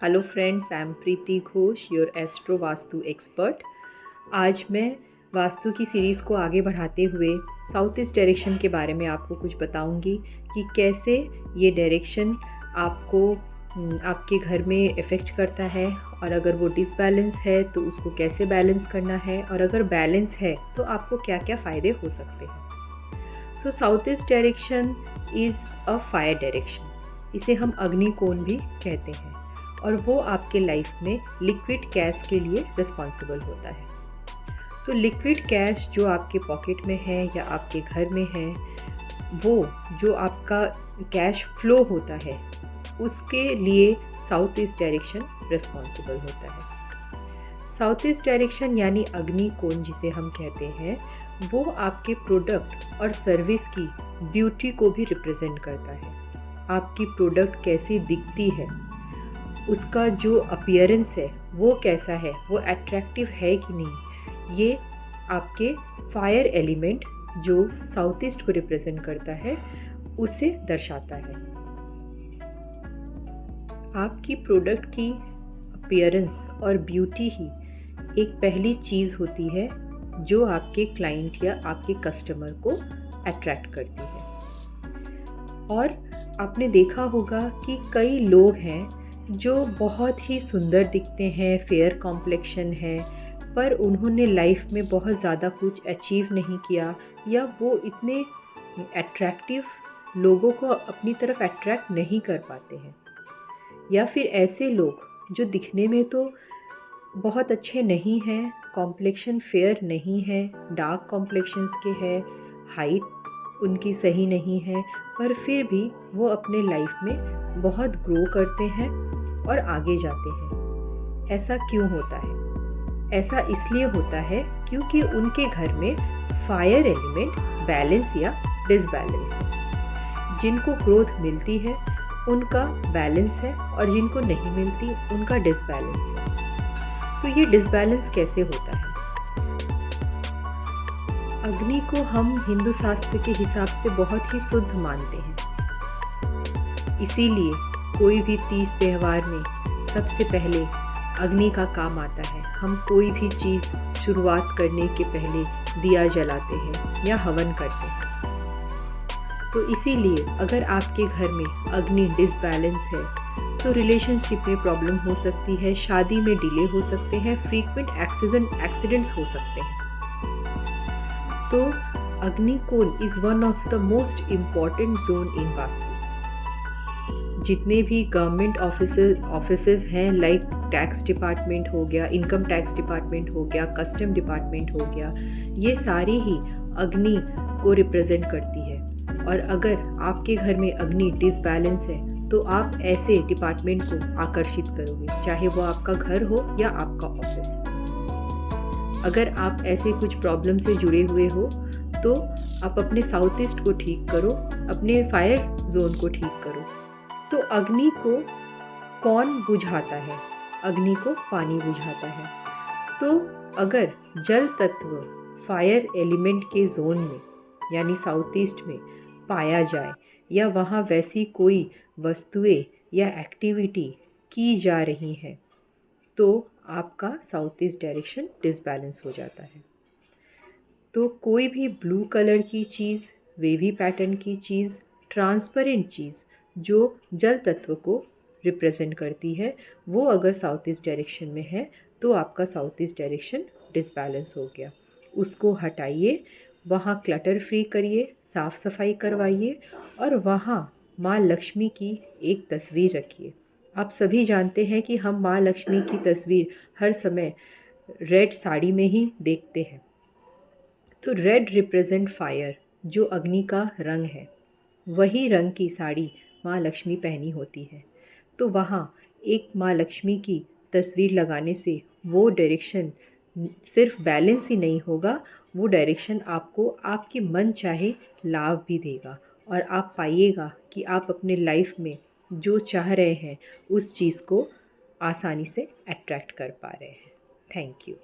Hello friends, I am Preeti Ghosh, your astro vastu expert. आज मैं वास्तु की सीरीज़ को आगे बढ़ाते हुए साउथ ईस्ट डायरेक्शन के बारे में आपको कुछ बताऊंगी कि कैसे ये डायरेक्शन आपको आपके घर में इफ़ेक्ट करता है, और अगर वो डिसबैलेंस है तो उसको कैसे बैलेंस करना है, और अगर बैलेंस है तो आपको क्या क्या फ़ायदे हो सकते हैं। So south east direction is a fire direction. इसे हम अग्नि कोण भी कहते हैं, और वो आपके लाइफ में लिक्विड कैश के लिए रिस्पॉन्सिबल होता है। तो लिक्विड कैश जो आपके पॉकेट में है या आपके घर में है, वो जो आपका कैश फ्लो होता है, उसके लिए साउथ ईस्ट डायरेक्शन रिस्पॉन्सिबल होता है। साउथ ईस्ट डायरेक्शन यानी अग्नि कोण जिसे हम कहते हैं, वो आपके प्रोडक्ट और सर्विस की ब्यूटी को भी रिप्रेजेंट करता है। आपकी प्रोडक्ट कैसी दिखती है, उसका जो अपीयरेंस है वो कैसा है, वो अट्रैक्टिव है कि नहीं, ये आपके फायर एलिमेंट जो साउथ ईस्ट को रिप्रेजेंट करता है उसे दर्शाता है। आपकी प्रोडक्ट की अपीयरेंस और ब्यूटी ही एक पहली चीज़ होती है जो आपके क्लाइंट या आपके कस्टमर को अट्रैक्ट करती है। और आपने देखा होगा कि कई लोग हैं जो बहुत ही सुंदर दिखते हैं, फेयर कॉम्प्लेक्शन है, पर उन्होंने लाइफ में बहुत ज़्यादा कुछ अचीव नहीं किया, या वो इतने अट्रैक्टिव लोगों को अपनी तरफ अट्रैक्ट नहीं कर पाते हैं। या फिर ऐसे लोग जो दिखने में तो बहुत अच्छे नहीं हैं, कॉम्प्लेक्शन फेयर नहीं है, डार्क कॉम्प्लेक्शंस के हैं, हाइट उनकी सही नहीं है, पर फिर भी वो अपने लाइफ में बहुत ग्रो करते हैं और आगे जाते हैं। ऐसा क्यों होता है? ऐसा इसलिए होता है क्योंकि उनके घर में फायर एलिमेंट बैलेंस या डिसबैलेंस है। जिनको ग्रोथ मिलती है उनका बैलेंस है, और जिनको नहीं मिलती उनका डिसबैलेंस है। तो ये डिसबैलेंस कैसे होता है? अग्नि को हम हिंदू शास्त्र के हिसाब से बहुत ही शुद्ध मानते हैं। इसीलिए कोई भी तीज त्यौहार में सबसे पहले अग्नि का काम आता है। हम कोई भी चीज़ शुरुआत करने के पहले दिया जलाते हैं या हवन करते हैं। तो इसीलिए अगर आपके घर में अग्नि डिसबैलेंस है तो रिलेशनशिप में प्रॉब्लम हो सकती है, शादी में डिले हो सकते हैं, फ्रीक्वेंट एक्सीडेंट्स हो सकते हैं। तो अग्नि कोण is one of the most important zone इन वास्तु। जितने भी गवर्नमेंट ऑफिसेज हैं, लाइक टैक्स डिपार्टमेंट हो गया, इनकम टैक्स डिपार्टमेंट हो गया, कस्टम डिपार्टमेंट हो गया, ये सारी ही अग्नि को रिप्रेजेंट करती है। और अगर आपके घर में अग्नि डिसबैलेंस है तो आप ऐसे डिपार्टमेंट को आकर्षित करोगे, चाहे वो आपका घर हो या आपका ऑफिस। अगर आप ऐसे कुछ प्रॉब्लम से जुड़े हुए हो तो आप अपने साउथ ईस्ट को ठीक करो, अपने फायर जोन को ठीक करो। तो अग्नि को कौन बुझाता है? अग्नि को पानी बुझाता है। तो अगर जल तत्व फायर एलिमेंट के जोन में यानी साउथ ईस्ट में पाया जाए, या वहाँ वैसी कोई वस्तुएं या एक्टिविटी की जा रही है, तो आपका साउथ ईस्ट डायरेक्शन डिसबैलेंस हो जाता है। तो कोई भी ब्लू कलर की चीज़, वेवी पैटर्न की चीज़, ट्रांसपेरेंट चीज़ जो जल तत्व को रिप्रेजेंट करती है, वो अगर साउथ ईस्ट डायरेक्शन में है तो आपका साउथ ईस्ट डायरेक्शन डिसबैलेंस हो गया। उसको हटाइए, वहाँ क्लटर फ्री करिए, साफ़ सफाई करवाइए, और वहाँ माँ लक्ष्मी की एक तस्वीर रखिए। आप सभी जानते हैं कि हम माँ लक्ष्मी की तस्वीर हर समय रेड साड़ी में ही देखते हैं। तो रेड रिप्रेजेंट फायर, जो अग्नि का रंग है, वही रंग की साड़ी माँ लक्ष्मी पहनी होती है। तो वहाँ एक माँ लक्ष्मी की तस्वीर लगाने से वो डायरेक्शन सिर्फ बैलेंस ही नहीं होगा, वो डायरेक्शन आपको आपकी मन चाहे लाभ भी देगा, और आप पाइएगा कि आप अपने लाइफ में जो चाह रहे हैं उस चीज़ को आसानी से अट्रैक्ट कर पा रहे हैं। Thank you.